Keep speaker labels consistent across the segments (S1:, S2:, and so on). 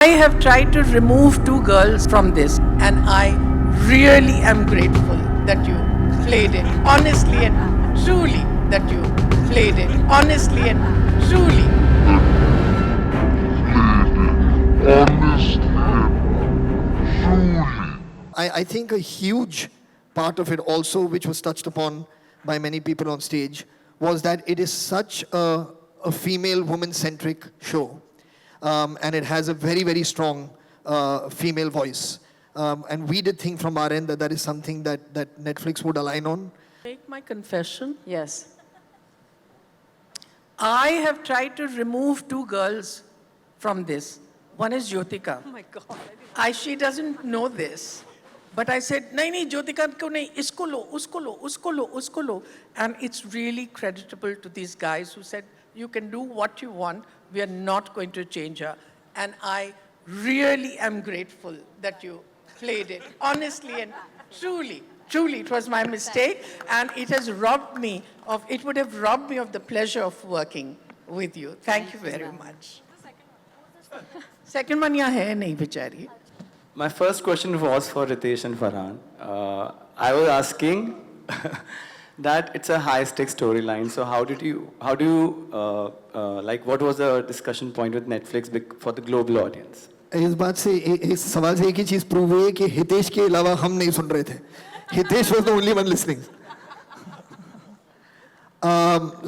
S1: I have tried to remove two girls from this, and I really am grateful that you played it honestly and truly. That you played it honestly and truly.
S2: I think a huge part of it also, which was touched upon by many people on stage, was that it is such a female woman-centric show. And it has a very, very strong female voice. And we did think from our end that that is something that Netflix would align on.
S1: Make my confession.
S3: Yes.
S1: I have tried to remove two girls from this. One is Jyotika.
S3: Oh my God.
S1: She doesn't know this. But I said, nahi, Jyotika ko nahi, isko lo, usko lo, usko lo, usko lo. And it's really creditable to these guys who said, you can do what you want. We are not going to change her. And I really am grateful that you played it honestly and truly. Truly, it was my mistake, and it has robbed me of, it would have robbed me of the pleasure of working with you. Thank you very much. Second one, yahan hai nahi, bichari.
S4: My first question was for Ritesh and Farhan. I was asking that it's a high-stakes storyline. So how do you, like, what was the discussion point with Netflix for the global audience?
S2: इस बात से इस सवाल से एक ही चीज prove हुई है कि हितेश के अलावा हम नहीं सुन रहे थे. Hitesh was the only one listening.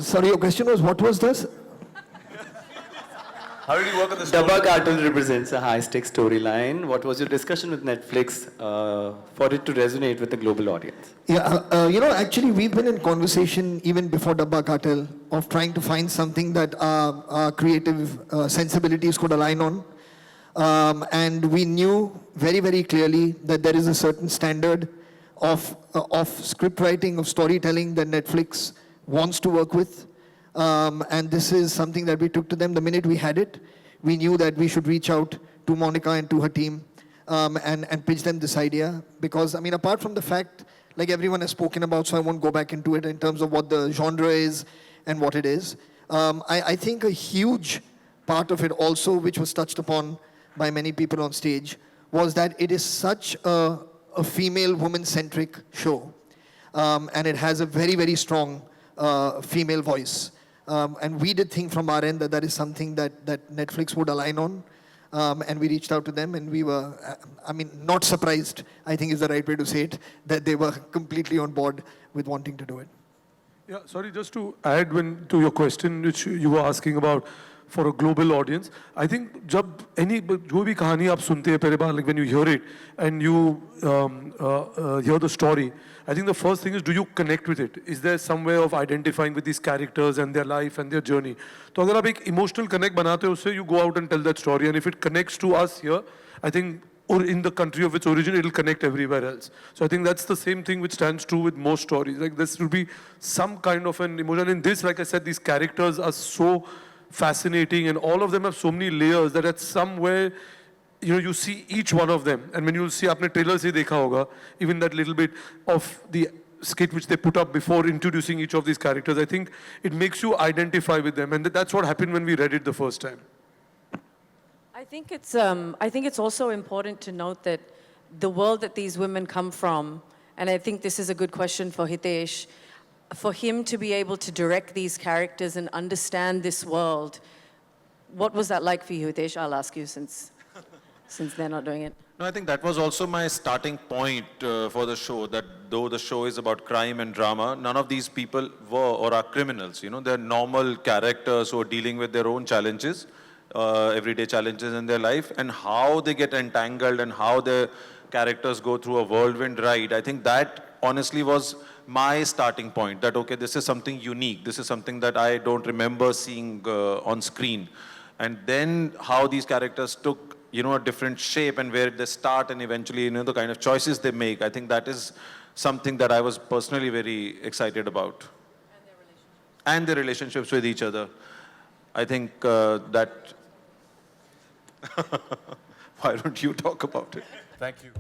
S2: Sorry, your question was, what was this?
S5: How did you work on the story?
S4: Dabba Cartel represents a high-stakes storyline. What was your discussion with Netflix for it to resonate with the global audience?
S2: Yeah, actually we've been in conversation even before Dabba Cartel of trying to find something that our creative sensibilities could align on. And we knew very, very clearly that there is a certain standard of script writing, of storytelling that Netflix wants to work with. And this is something that we took to them. The minute we had it, we knew that we should reach out to Monica and to her team and pitch them this idea. Because, I mean, apart from the fact, like everyone has spoken about, so I won't go back into it in terms of what the genre is and what it is. I think a huge part of it also, which was touched upon by many people on stage, was that it is such a female woman-centric show. And it has a very, very strong female voice. And we did think from our end that that is something that Netflix would align on. And we reached out to them, and we were, not surprised, I think is the right way to say it, that they were completely on board with wanting to do it.
S6: Yeah, sorry, just to add to your question, which you were asking about for a global audience. I think जो भी कहानी आप सुनते हैं पहले बार, like when you hear it and you hear the story, I think the first thing is, do you connect with it? Is there some way of identifying with these characters and their life and their journey? तो अगर आप एक emotional connect बनाते हो उससे, you go out and tell that story, and if it connects to us here, I think, or in the country of its origin, it'll connect everywhere else. So I think that's the same thing which stands true with most stories. Like this will be some kind of an emotion. In this, like I said, these characters are so fascinating, and all of them have so many layers that at somewhere, you see each one of them. And when you'll see, आपने trailer से देखा होगा, even that little bit of the skit which they put up before introducing each of these characters, I think it makes you identify with them, and that's what happened when we read it the first time.
S3: I think it's also important to note that the world that these women come from, and I think this is a good question for Hitesh, for him to be able to direct these characters and understand this world, what was that like for you, Hitesh? I'll ask you since they're not doing it.
S5: No, I think that was also my starting point for the show, that though the show is about crime and drama, none of these people were or are criminals. They're normal characters who are dealing with their own challenges, everyday challenges in their life, and how they get entangled and how their characters go through a whirlwind ride. I think that honestly was my starting point, that okay, this is something unique, this is something that I don't remember seeing on screen. And then how these characters took a different shape, and where they start, and eventually the kind of choices they make, I think that is something that I was personally very excited about. And their relationships with each other. I think that why don't you talk about it?
S7: Thank you.